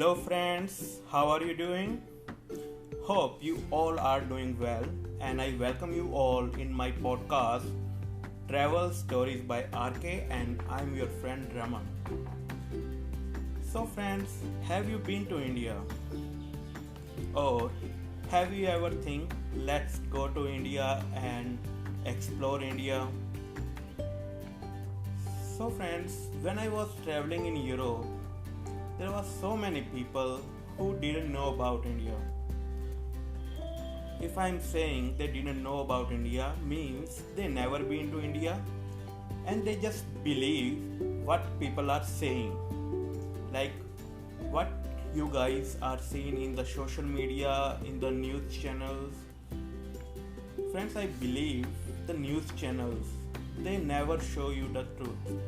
Hello, friends, how are you doing? Hope you all are doing well, and I welcome you all in my podcast Travel Stories by RK, and I'm your friend Raman. So, friends, have you been to India? Or have you ever think let's go to India and explore India? So, friends, when I was traveling in Europe, there were so many people who didn't know about India. If I'm saying they didn't know about India, means they never been to India and they just believe what people are saying. Like what you guys are seeing in the social media, in the news channels. Friends, I believe the news channels they never show you the truth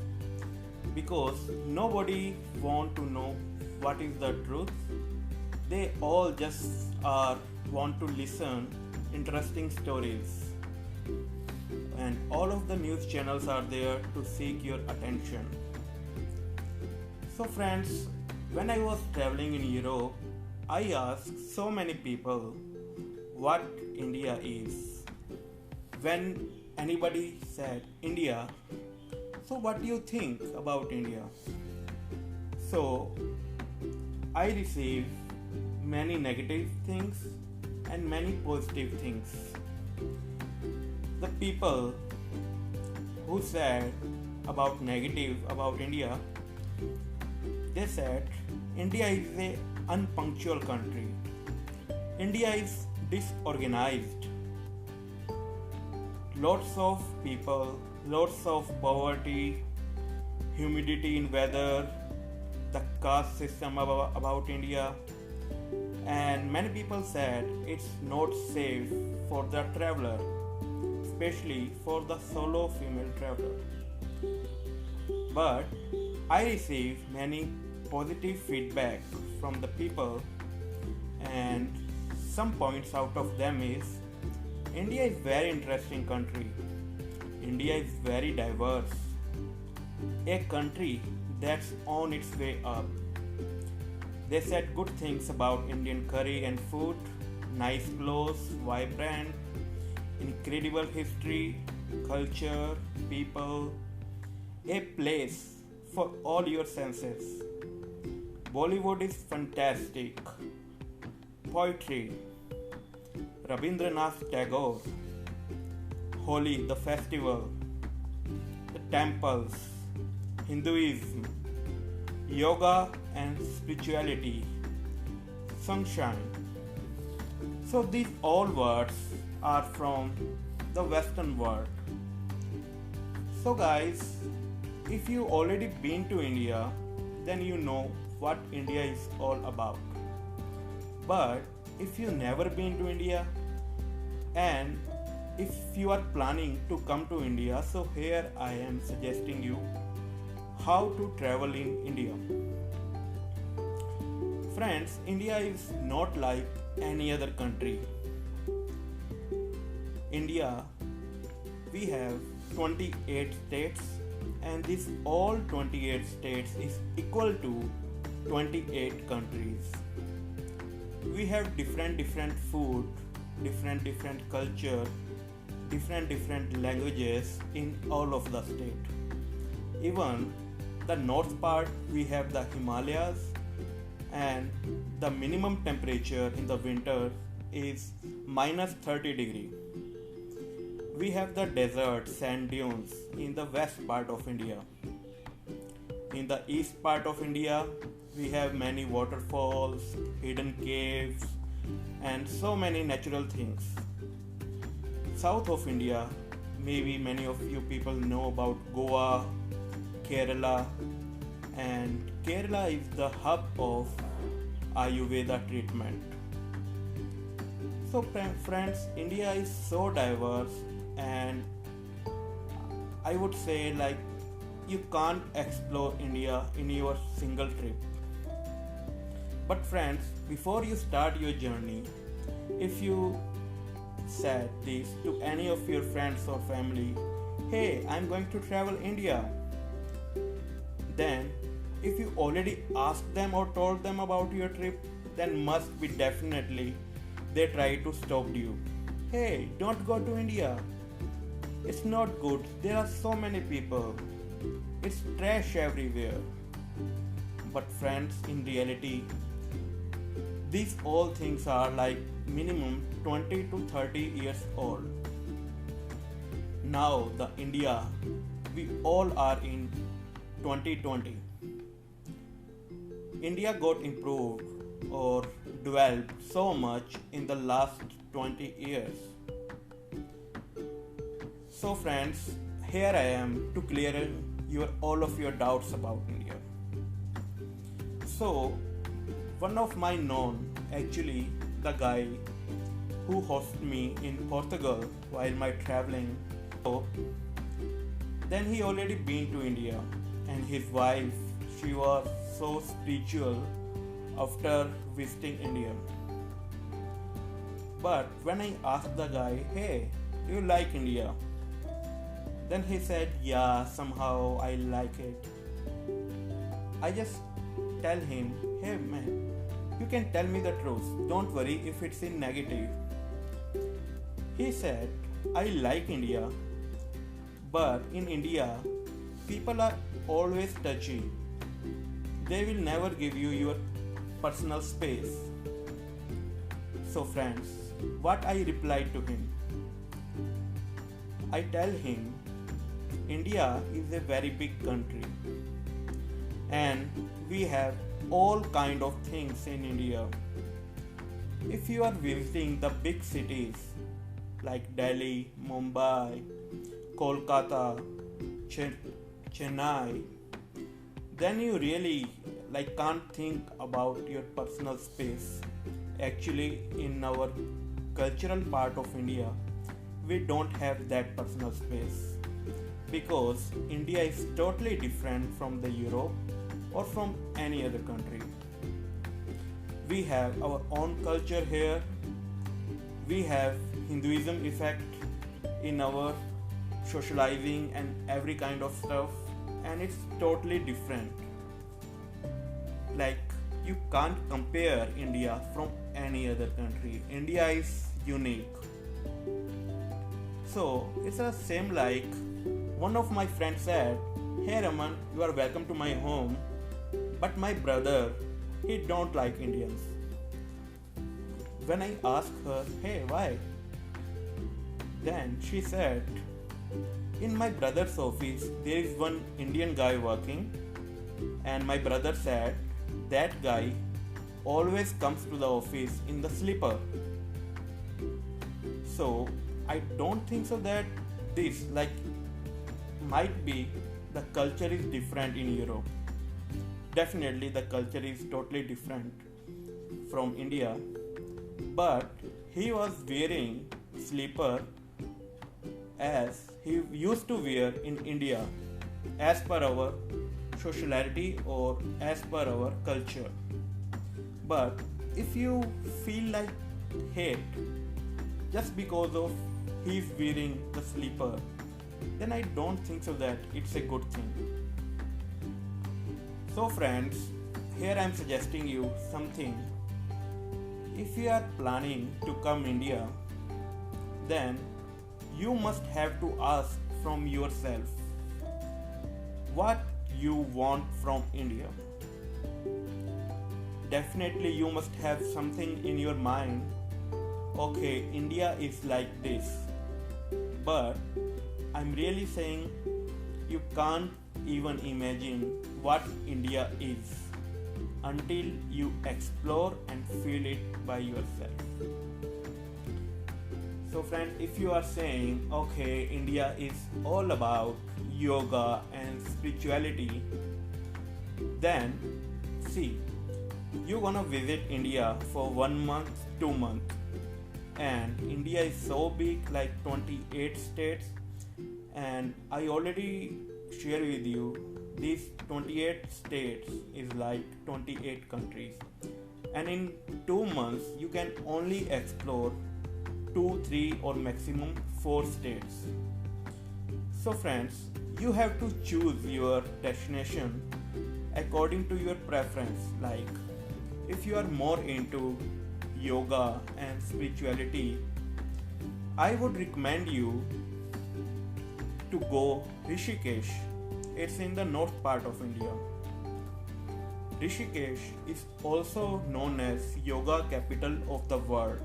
because nobody want to know what is the truth. They all just want to listen interesting stories, and all of the news channels are there to seek your attention. So, friends, when I was traveling in Europe, I asked so many people what India is. When anybody said India, so what do you think about India? So I received many negative things and many positive things. The people who said about negative about India, they said India is a unpunctual country. India is disorganized. Lots of people, lots of poverty, humidity in weather, the caste system about India, and many people said it's not safe for the traveler, especially for the solo female traveler. But I received many positive feedback from the people, and some points out of them is India is very interesting country. India is very diverse. A country that's on its way up. They said good things about Indian curry and food, nice clothes, vibrant, incredible history, culture, people, a place for all your senses. Bollywood is fantastic. Poetry, Rabindranath Tagore, Holi, the festival, the temples, Hinduism, yoga and spirituality, sunshine. So these all words are from the Western world. So guys, if you already been to India, then you know what India is all about. But if you never been to India and if you are planning to come to India, so here I am suggesting you how to travel in India. Friends, India is not like any other country. India, we have 28 states, and this all 28 states is equal to 28 countries. We have different food, different culture, different languages in all of the state. Even the north part we have the Himalayas, and the minimum temperature in the winter is minus 30 degree. We have the desert sand dunes in the west part of India. In the east part of India, we have many waterfalls, hidden caves, and so many natural things. South of India, maybe many of you people know about Goa, Kerala, and Kerala is the hub of Ayurveda treatment. So friends, India is so diverse, and I would say like you can't explore India in your single trip. But friends, before you start your journey, if you said this to any of your friends or family, hey, I'm going to travel India, then if you already asked them or told them about your trip, then must be definitely they try to stop you. Hey, don't go to India. It's not good. There are so many people. It's trash everywhere. But friends, in reality, these all things are like minimum 20 to 30 years old. Now the India we all are in 2020. India got improved or developed so much in the last 20 years. So friends, here I am to clear all of your doubts about India. So one of my known, actually the guy who hosted me in Portugal while my traveling. So then he already been to India, and his wife, she was so spiritual after visiting India. But when I asked the guy, hey, do you like India? Then he said, yeah, somehow I like it. I just tell him, hey man, you can tell me the truth. Don't worry if it's in negative. He said, I like India, but in India, people are always touchy. They will never give you your personal space. So friends, what I replied to him? I tell him, India is a very big country and we have all kind of things in India. If you are visiting the big cities like Delhi, Mumbai, Kolkata, Chennai, then you really can't think about your personal space. Actually, in our cultural part of India, we don't have that personal space because India is totally different from the Europe or from any other country. We have our own culture here. We have Hinduism effect in our socializing and every kind of stuff, and it's totally different. Like, you can't compare India from any other country. India is unique. So it's the same like one of my friends said, hey Raman, you are welcome to my home, but my brother, he don't like Indians. When I asked her, hey, why? Then she said, in my brother's office there is one Indian guy working, and my brother said that guy always comes to the office in the slipper. So I don't think so that this might be the culture is different in Europe. Definitely the culture is totally different from India, but he was wearing slipper as he used to wear in India as per our sociality or as per our culture. But if you feel like hate just because of he's wearing the slipper, then I don't think so that it's a good thing. So friends, here I am suggesting you something. If you are planning to come India, then you must have to ask from yourself what you want from India. Definitely you must have something in your mind. Okay, India is like this, but I'm really saying you can't even imagine what India is until you explore and feel it by yourself. So friends, if you are saying, okay, India is all about yoga and spirituality, then see, you're gonna visit India for 1 month, 2 months, and India is so big, like 28 states, and I already share with you these 28 states is like 28 countries, and in 2 months you can only explore 2, 3 or maximum 4 states. So friends, you have to choose your destination according to your preference. Like if you are more into yoga and spirituality, I would recommend you to go Rishikesh. It's in the north part of India. Rishikesh is also known as yoga capital of the world.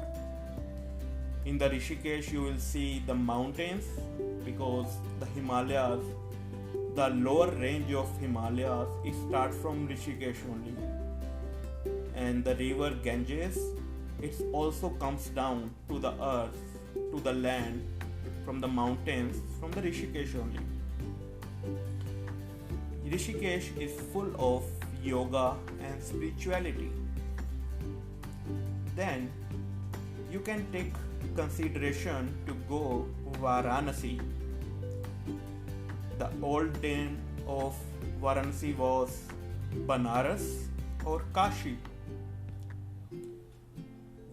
In the Rishikesh you will see the mountains because the Himalayas, the lower range of Himalayas, it starts from Rishikesh only. And the river Ganges, it also comes down to the earth, to the land, from the mountains, from the Rishikesh only. Rishikesh is full of yoga and spirituality. Then you can take consideration to go Varanasi. The old name of Varanasi was Banaras or Kashi.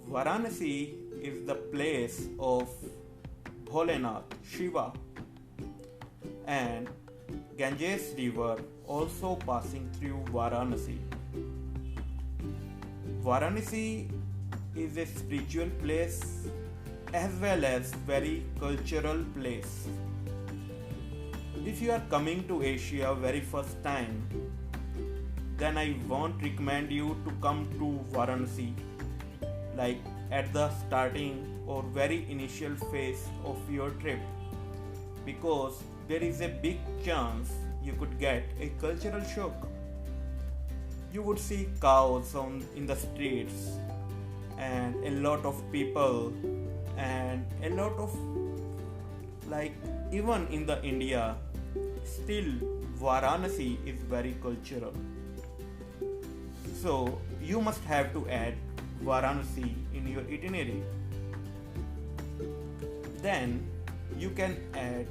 Varanasi is the place of Bholenath, Shiva, and Ganges river also passing through Varanasi. Varanasi is a spiritual place as well as very cultural place. If you are coming to Asia very first time, then I won't recommend you to come to Varanasi like at the starting or very initial phase of your trip, because there is a big chance you could get a cultural shock. You would see cows in the streets and a lot of people and a lot of like even in the India still Varanasi is very cultural. So you must have to add Varanasi in your itinerary. Then you can add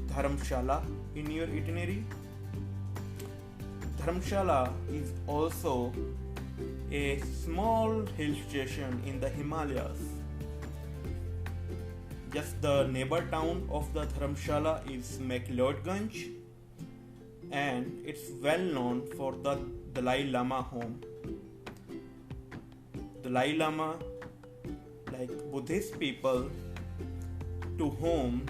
Dharamshala in your itinerary. Dharamshala is also a small hill station in the Himalayas. Just the neighbor town of the Dharamshala is McLeodganj, and it's well known for the Dalai Lama home. Dalai Lama, like Buddhist people to whom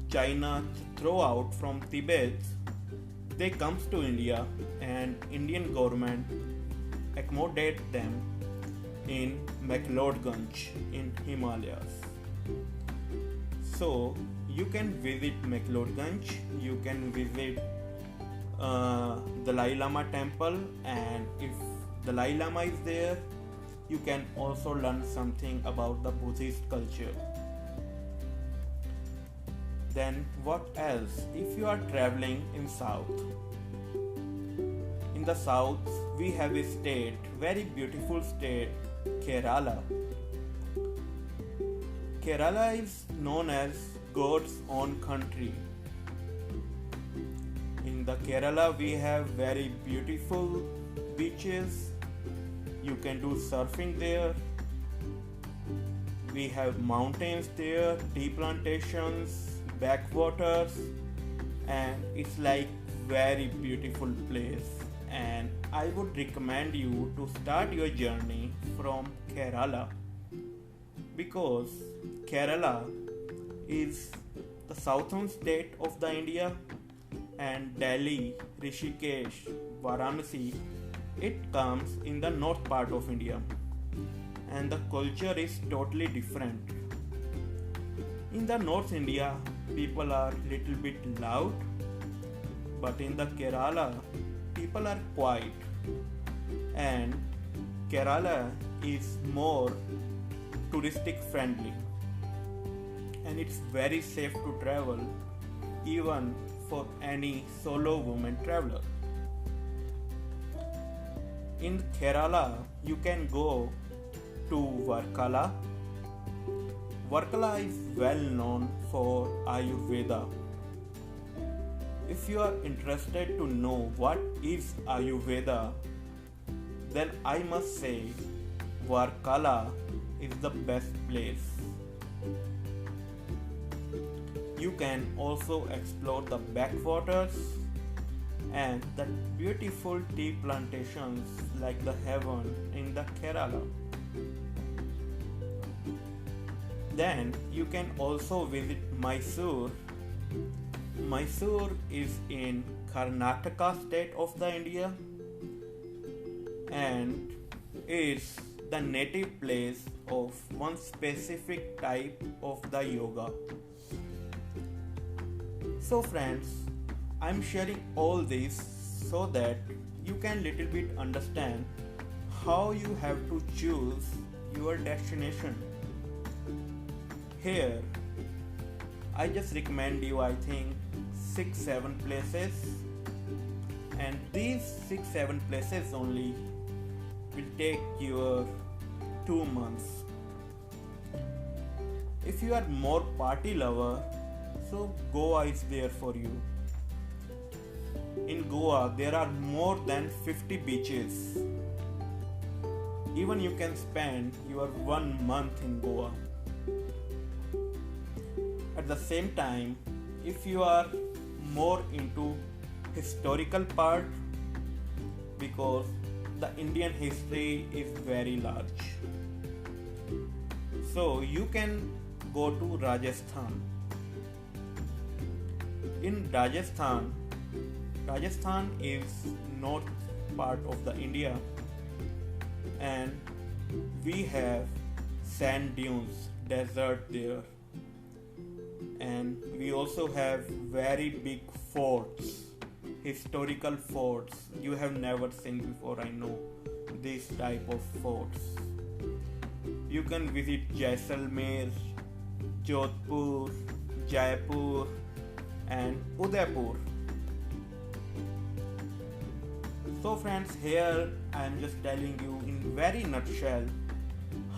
China throw out from Tibet, they comes to India and Indian government accommodate them in McLeodganj in Himalayas. So you can visit McLeodganj, you can visit Dalai Lama temple, and if Dalai Lama is there, you can also learn something about the Buddhist culture. Then what else? If you are traveling in south, in the south we have a state, very beautiful state, Kerala. Kerala is known as God's own country. In the Kerala we have very beautiful beaches. You can do surfing there. We have mountains there, tea plantations, backwaters, and it's like very beautiful place. And I would recommend you to start your journey from Kerala, because Kerala is the southern state of the India, and Delhi, Rishikesh, Varanasi, it comes in the north part of India, and the culture is totally different. In the North India, people are little bit loud, but in the Kerala, people are quiet, and Kerala is more touristic friendly, and it's very safe to travel even for any solo woman traveler. In Kerala, you can go to Varkala. Varkala is well known for Ayurveda. If you are interested to know what is Ayurveda, then I must say Varkala is the best place. You can also explore the backwaters and the beautiful tea plantations like the heaven in the Kerala. Then you can also visit Mysore. Mysore is in Karnataka state of the India and is the native place of one specific type of the yoga. So friends, I'm sharing all this so that you can little bit understand how you have to choose your destination. Here, I just recommend you, I think, 6-7 places, and these 6-7 places only will take your 2 months. If you are more party lover, so Goa is there for you. In Goa, there are more than 50 beaches. Even you can spend your 1 month in Goa. At the same time, if you are more into historical part, because the Indian history is very large, so you can go to Rajasthan. In Rajasthan is north part of the India, and we have sand dunes, desert there, and we also have very big forts, historical forts you have never seen before. I know this type of forts. You can visit Jaisalmer, Jodhpur, Jaipur and Udaipur. So friends, here I am just telling you in very nutshell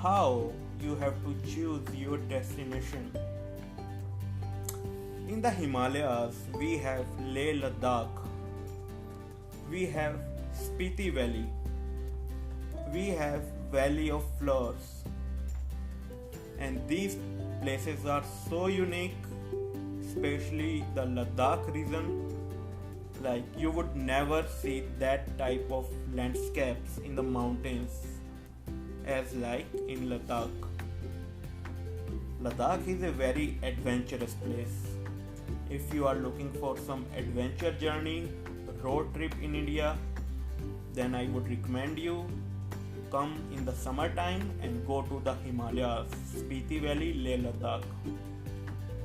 how you have to choose your destination. In the Himalayas, we have Leh Ladakh, we have Spiti Valley, we have Valley of Flowers, and these places are so unique, especially the Ladakh region. Like you would never see that type of landscapes in the mountains as like in Ladakh. Ladakh is a very adventurous place. If you are looking for some adventure journey, road trip in India, then I would recommend you come in the summertime and go to the Himalayas, Spiti Valley, Leh Ladakh.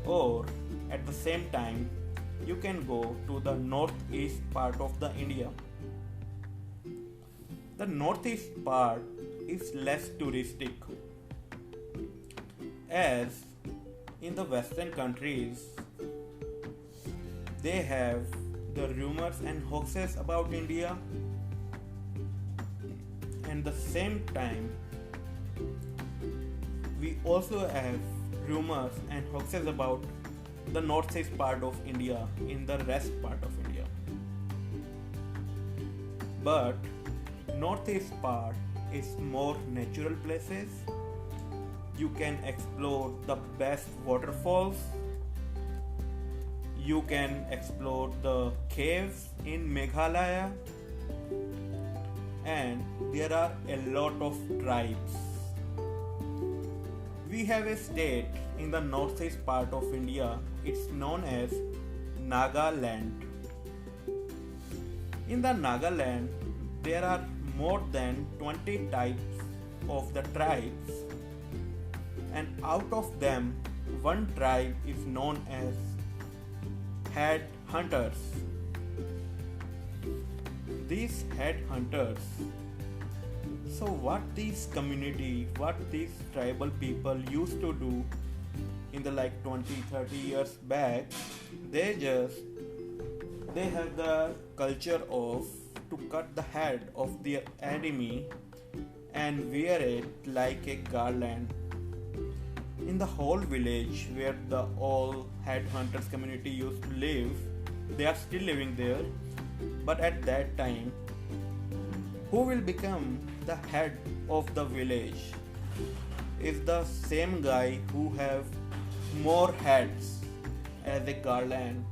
Or at the same time, you can go to the northeast part of the India. The northeast part is less touristic, as in the western countries they have the rumors and hoaxes about India, and the same time we also have rumors and hoaxes about the northeast part of India in the rest part of India. But northeast part is more natural places. You can explore the best waterfalls. You can explore the caves in Meghalaya, and there are a lot of tribes. We have a state in the northeast part of India. It's known as Nagaland. In the Nagaland, there are more than 20 types of the tribes, and out of them, one tribe is known as head hunters. These head hunters, so what these tribal people used to do in the 20-30 years back, they have the culture of to cut the head of their enemy and wear it like a garland. In the whole village where the all headhunters community used to live, they are still living there. But at that time, who will become the head of the village is the same guy who have more heads as a garland.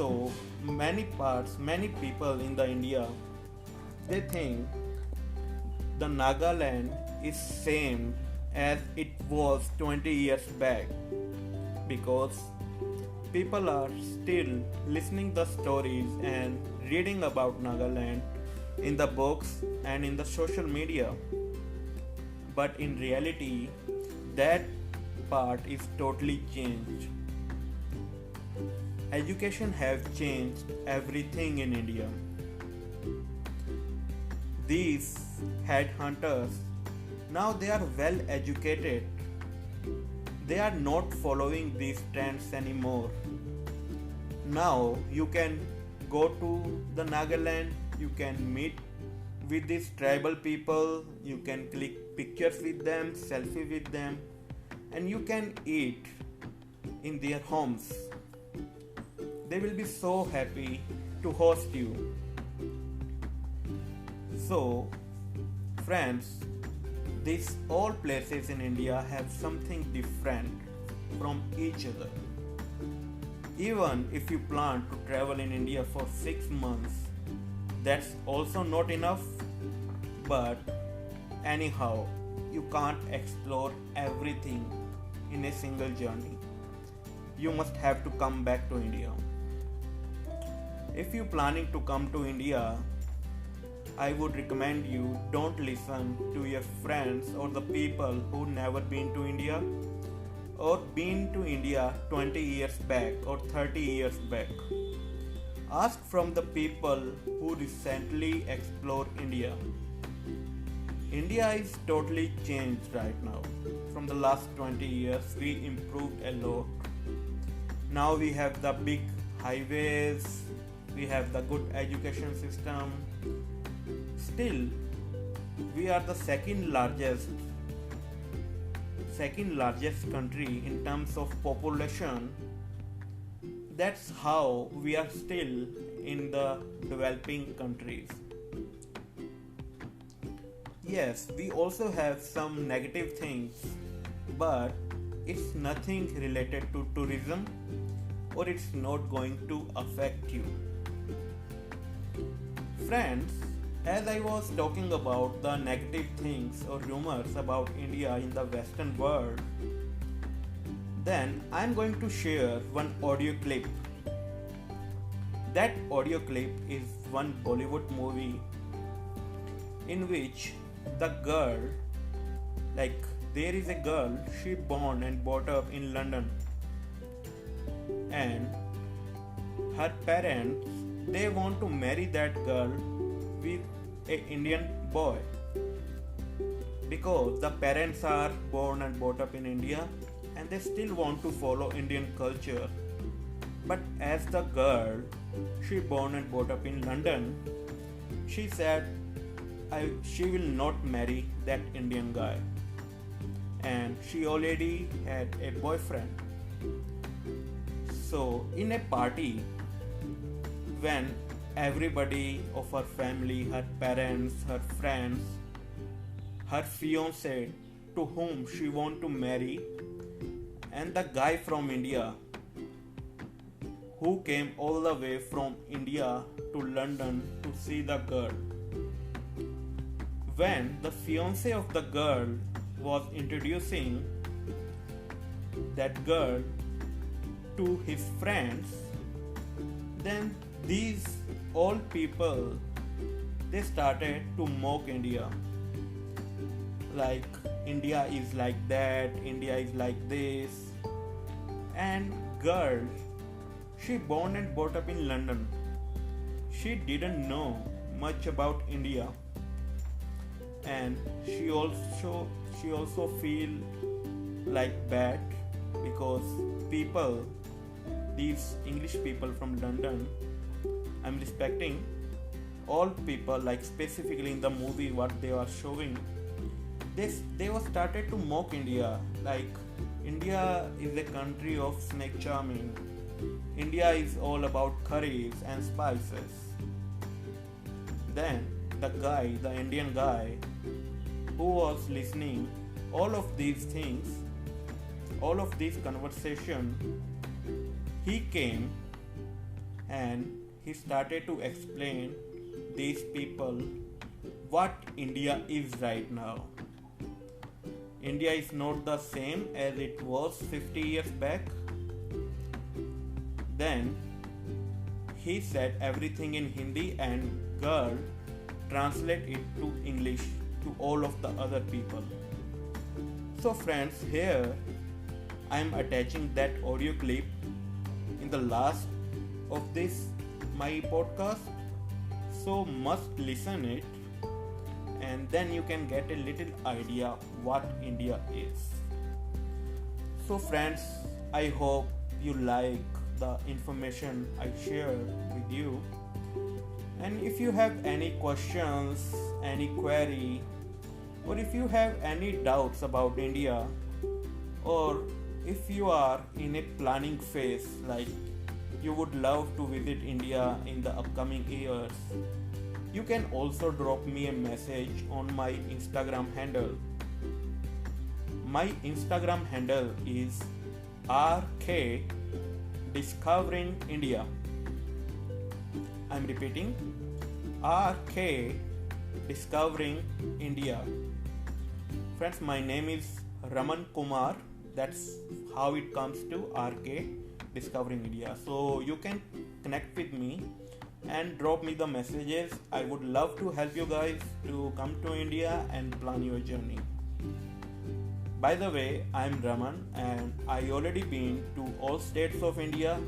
So many people in the India, they think the Nagaland is same as it was 20 years back because people are still listening the stories and reading about Nagaland in the books and in the social media. But in reality, that part is totally changed. Education has changed everything in India. These headhunters, now they are well educated. They are not following these trends anymore. Now you can go to the Nagaland, you can meet with these tribal people, you can click pictures with them, selfie with them, and you can eat in their homes. They will be so happy to host you. So, friends, these all places in India have something different from each other. Even if you plan to travel in India for 6 months, that's also not enough. But anyhow, you can't explore everything in a single journey. You must have to come back to India. If you're planning to come to India, I would recommend you don't listen to your friends or the people who never been to India or been to India 20 years back or 30 years back. Ask from the people who recently explored India. India is totally changed right now. From the last 20 years, we improved a lot. Now we have the big highways, we have the good education system. Still, we are the second largest country in terms of population. That's how we are still in the developing countries. Yes, we also have some negative things, but it's nothing related to tourism or it's not going to affect you. Friends, as I was talking about the negative things or rumors about India in the Western world, then I'm going to share one audio clip. That audio clip is one Bollywood movie in which the girl, like there is a girl, she born and brought up in London, and her parents, they want to marry that girl with a Indian boy because the parents are born and brought up in India and they still want to follow Indian culture. But as the girl, she born and brought up in London, she said she will not marry that Indian guy, and she already had a boyfriend. So in a party, when everybody of her family, her parents, her friends, her fiancé to whom she want to marry, and the guy from India who came all the way from India to London to see the girl. When the fiancé of the girl was introducing that girl to his friends, then these all people, they started to mock India. Like India is like that, India is like this. And girl, she born and brought up in London. She didn't know much about India. And she also feel like bad because people, these English people from London, I'm respecting all people, like specifically in the movie what they are showing, they were started to mock India, like India is a country of snake charming, India is all about curries and spices. Then the Indian guy who was listening all of these things, all of these conversation, he came and he started to explain these people what India is right now. India is not the same as it was 50 years back. Then he said everything in Hindi and girl translate it to English to all of the other people. So friends, here I am attaching that audio clip in the last of this my podcast. So must listen it, and then you can get a little idea what India is. So friends, I hope you like the information I shared with you. And if you have any questions, any query, or if you have any doubts about India, or if you are in a planning phase, like you would love to visit India in the upcoming years, you can also drop me a message on my Instagram handle. My Instagram handle is RK Discovering India. I'm repeating, RK Discovering India. Friends, my name is Raman Kumar. That's how it comes to RK Discovering India. So you can connect with me and drop me the messages. I would love to help you guys to come to India and plan your journey. By the way, I'm Raman and I already been to all states of India.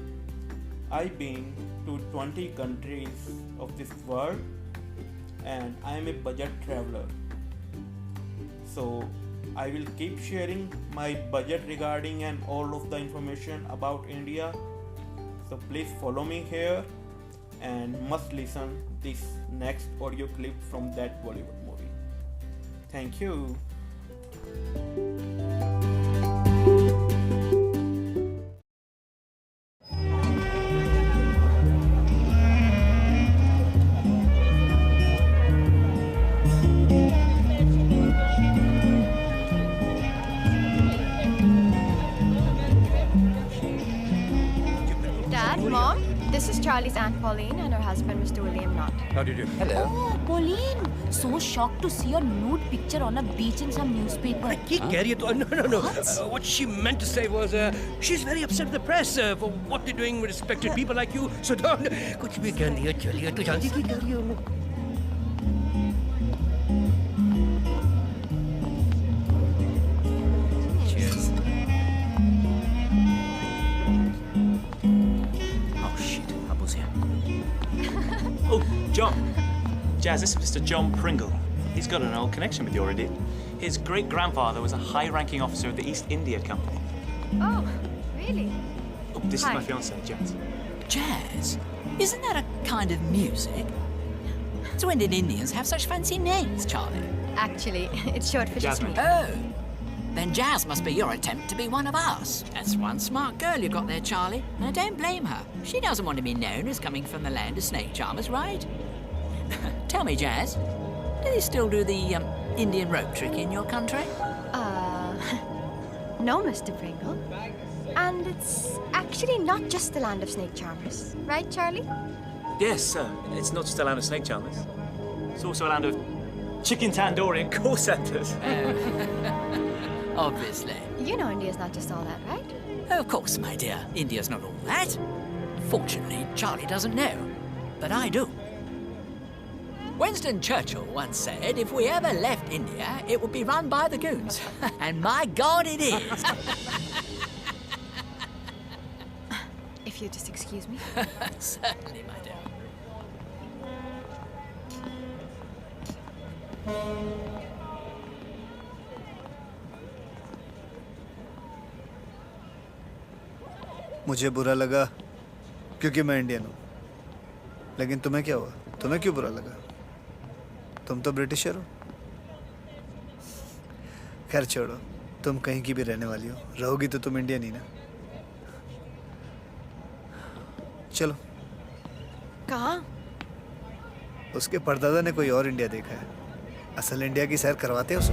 I've been to 20 countries of this world and I am a budget traveler. So I will keep sharing my budget regarding and all of the information about India. So please follow me here and must listen this next audio clip from that Bollywood movie. Thank you. Dad, Mom, this is Charlie's Aunt Pauline and her husband, Mr. William Knott. How do you do? Hello. Oh, Pauline! So shocked to see your nude picture on a beach in some newspaper. No. What she meant to say was, she's very upset with the press for what they're doing with respected people like you. So don't. कुछ भी कर लियो, चलियो, तू जल्दी की कर लियो. Cheers. Oh shit, Apple's here. Oh, John. Jazz, this is Mr. John Pringle. He's got an old connection with you already. His great-grandfather was a high-ranking officer of the East India Company. Oh, really? Oh, this Hi. is my fiancée, Jazz. Jazz? Isn't that a kind of music? So when did Indians have such fancy names, Charlie? Actually, it's short for Jasmine. Jasmine. Oh. Then Jazz must be your attempt to be one of us. That's one smart girl you got there, Charlie. And I don't blame her. She doesn't want to be known as coming from the land of snake charmers, right? Tell me, Jazz, do they still do the Indian rope trick in your country? No, Mr. Pringle. And it's actually not just the land of snake charmers, right, Charlie? Yes, it's not just a land of snake charmers. It's also a land of chicken tandoori and call centres. Obviously. You know India's not just all that, right? Of course, my dear. India's not all that. Fortunately, Charlie doesn't know. But I do. Winston Churchill once said if we ever left India, it would be run by the goons. And my God, it is. If you just excuse me. Certainly, my dear. मुझे बुरा लगा क्योंकि मैं Indian हूँ, लेकिन तुम्हें क्या हुआ? तुम्हें क्यों बुरा लगा? तुम तो ब्रिटिशर हो। खैर छोड़ो, तुम कहीं की भी रहने वाली हो, रहोगी तो तुम इंडियन ही ना। चलो। कहाँ? उसके परदादा ने कोई और इंडिया देखा है। असल इंडिया की सैर करवाते हैं उसे।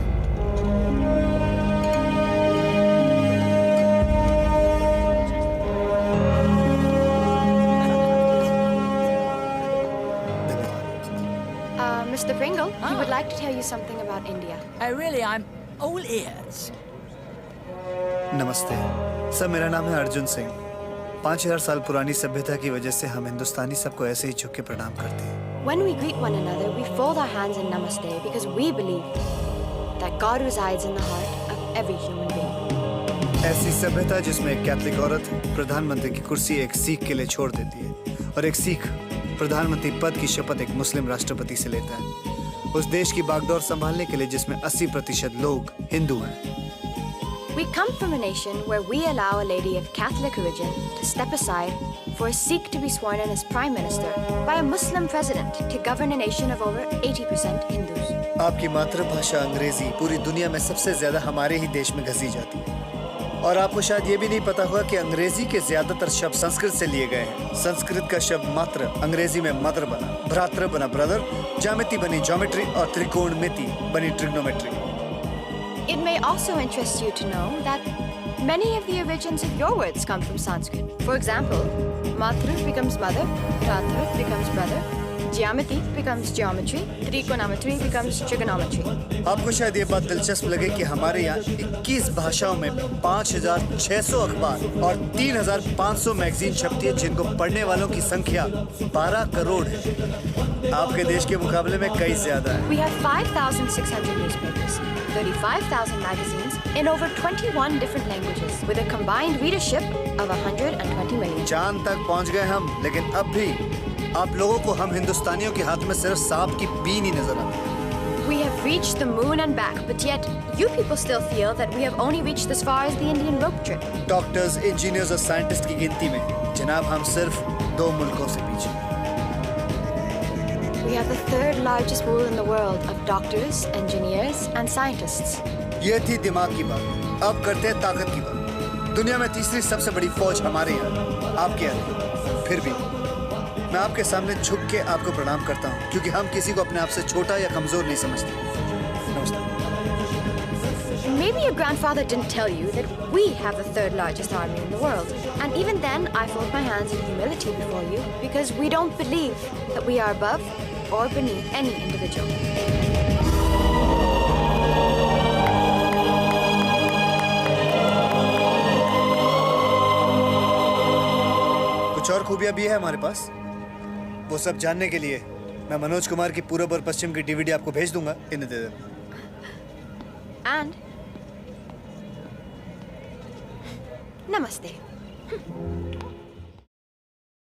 Mr. Pringle, he would like to tell you something about India. Oh, really? I'm all ears. नमस्ते सर, मेरा नाम है अर्जुन सिंह। 5000 साल पुरानी सभ्यता की वजह से हम हिंदुस्तानी सबको ऐसे ही झुक के प्रणाम करते हैं। When we greet one another, we fold our hands in namaste because we believe that God resides in the heart of every human being. ऐसी सभ्यता जिसमें एक कैथलिक औरत प्रधानमंत्री की कुर्सी एक सिख के लिए छोड़ देती है और एक सिख प्रधानमंत्री पद की शपथ एक मुस्लिम राष्ट्रपति से लेता है, उस देश की बागडोर संभालने के लिए जिसमें 80% लोग हिंदू हैं। We come from a nation where we allow a lady of Catholic origin to step aside for a Sikh to be sworn in as Prime Minister by a Muslim President to govern a nation of over 80% Hindus. आपकी मातृभाषा अंग्रेजी पूरी दुनिया में सबसे ज्यादा हमारे ही देश में घसी जाती है और आपको शायद ये भी नहीं पता होगा कि अंग्रेजी के ज्यादातर शब्द संस्कृत से लिए गए हैं। संस्कृत का शब्द मात्र अंग्रेजी में मदर बना, भ्रातृ बना ब्रदर, ज्यामिति बनी ज्योमेट्री और त्रिकोणमिति बनी trigonometry. It may also interest you to know that many of the origins of your words come from Sanskrit. For example, Matru becomes mother, Bhratra becomes brother, Geometry becomes geometry, Trigonometry becomes trigonometry. आपको शायद ये बात दिलचस्प लगे कि हमारे यहाँ 21 भाषाओं में 5600 अखबार और 3500 मैगजीन छपती है जिनको पढ़ने वालों की संख्या 12 करोड़ है। आपके देश के मुकाबले में कई ज्यादा है। We have 5,600 newspapers, 35,000 magazines in over 21 different languages with a combined readership of 120 million. चांद तक पहुँच गए हम, लेकिन अब भी आप लोगों को हम हिंदुस्तानियों के हाथ में सिर्फ सांप की बीन ही नजर आती है। We have reached the moon and back, but yet you people still feel that we have only reached as far as the Indian rope trip. Doctors, engineers और साइंटिस्ट की गिनती में जनाब हम सिर्फ 2 मुल्कों से पीछे। We have the third largest pool in the world of doctors, engineers and scientists. ये थी दिमाग की बात, अब करते हैं ताकत की बात। दुनिया में तीसरी सबसे बड़ी फौज हमारे यहाँ, आपके यहाँ। फिर भी मैं आपके सामने झुक के आपको प्रणाम करता हूँ क्योंकि हम किसी को अपने आप से छोटा या कमजोर नहीं समझते। नमस्ते। Maybe your grandfather didn't tell you that we have the third largest army in the world. And even then, I fold my hands in humility before you because we don't believe that we are above or beneath any individual. कुछ और खूबियां भी है हमारे पास, वो सब जानने के लिए मैं मनोज कुमार की पूरब और पश्चिम की DVD आपको भेज दूंगा। इन्हें दे देना। And Namaste.